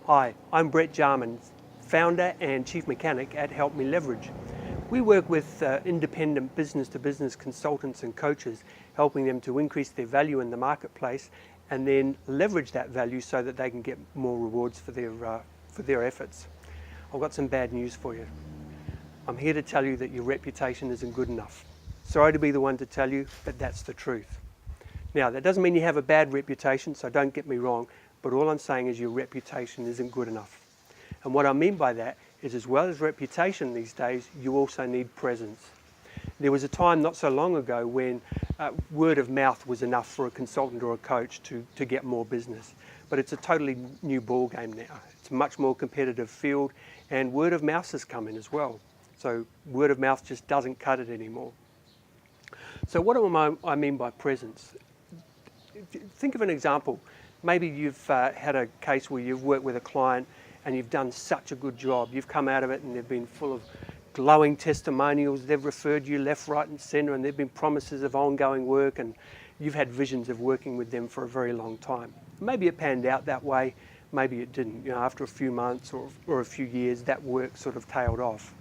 Hi, I'm Brett Jarman, founder and chief mechanic at Help Me Leverage. We work with independent business-to-business consultants and coaches, helping them to increase their value in the marketplace and then leverage that value so that they can get more rewards for their efforts. I've got some bad news for you. I'm here to tell you that your reputation isn't good enough. Sorry to be the one to tell you, but that's the truth. Now, that doesn't mean you have a bad reputation, so don't get me wrong, but all I'm saying is your reputation isn't good enough. And what I mean by that is, as well as reputation these days, you also need presence. There was a time not so long ago when word of mouth was enough for a consultant or a coach to get more business. But it's a totally new ball game now. It's a much more competitive field, and word of mouth has come in as well. So word of mouth just doesn't cut it anymore. So what do I mean by presence? Think of an example. Maybe you've had a case where you've worked with a client and you've done such a good job. You've come out of it and they've been full of glowing testimonials. They've referred you left, right and centre, and there have been promises of ongoing work, and you've had visions of working with them for a very long time. Maybe it panned out that way, maybe it didn't. You know, after a few months or a few years, that work sort of tailed off.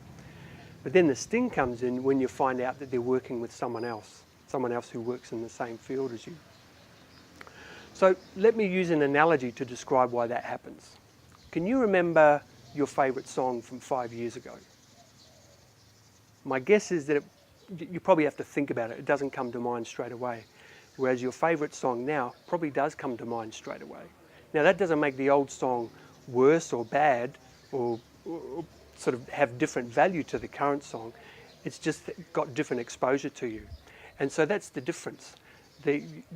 But then the sting comes in when you find out that they're working with someone else who works in the same field as you. So let me use an analogy to describe why that happens. Can you remember your favourite song from 5 years ago? My guess is that you probably have to think about it. It doesn't come to mind straight away. Whereas your favourite song now probably does come to mind straight away. Now that doesn't make the old song worse or bad or sort of have different value to the current song. It's just got different exposure to you. And so that's the difference.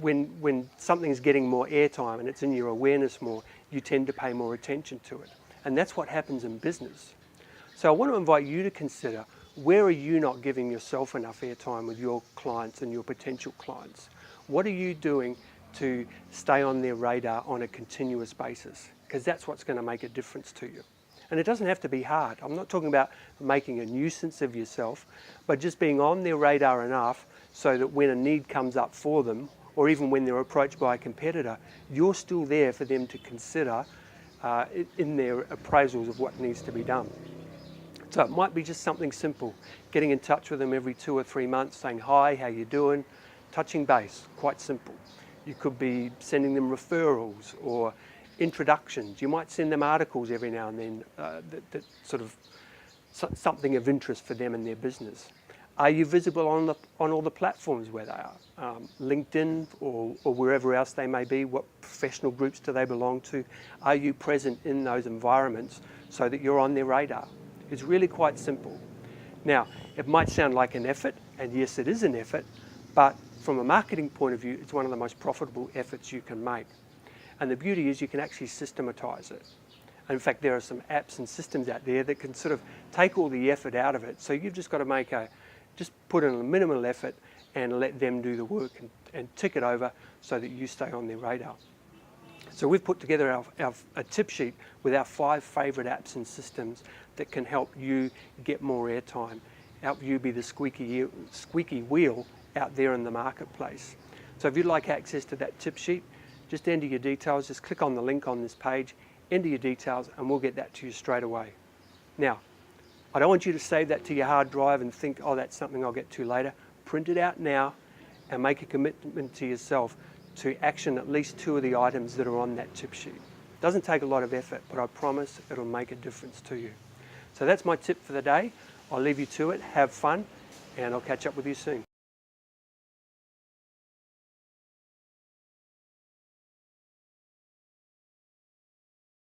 When something's getting more airtime and it's in your awareness more, you tend to pay more attention to it. And that's what happens in business. So I want to invite you to consider, where are you not giving yourself enough airtime with your clients and your potential clients? What are you doing to stay on their radar on a continuous basis? Because that's what's going to make a difference to you. And it doesn't have to be hard. I'm not talking about making a nuisance of yourself, but just being on their radar enough so that when a need comes up for them, or even when they're approached by a competitor, you're still there for them to consider in their appraisals of what needs to be done. So it might be just something simple, getting in touch with them every 2 or 3 months, saying, hi, how you doing? Touching base, quite simple. You could be sending them referrals or introductions. You might send them articles every now and then that sort of something of interest for them and their business. Are you visible on all the platforms where they are? LinkedIn or wherever else they may be? What professional groups do they belong to? Are you present in those environments so that you're on their radar? It's really quite simple. Now, it might sound like an effort, and yes, it is an effort, but from a marketing point of view, it's one of the most profitable efforts you can make. And the beauty is you can actually systematize it. In fact, there are some apps and systems out there that can sort of take all the effort out of it. So you've just got to just put in a minimal effort and let them do the work and tick it over so that you stay on their radar. So we've put together a tip sheet with our 5 favourite apps and systems that can help you get more airtime, help you be the squeaky wheel out there in the marketplace. So if you'd like access to that tip sheet, just enter your details, just click on the link on this page, enter your details, and we'll get that to you straight away. Now, I don't want you to save that to your hard drive and think, oh, that's something I'll get to later. Print it out now and make a commitment to yourself to action at least 2 of the items that are on that tip sheet. It doesn't take a lot of effort, but I promise it'll make a difference to you. So that's my tip for the day. I'll leave you to it. Have fun, and I'll catch up with you soon.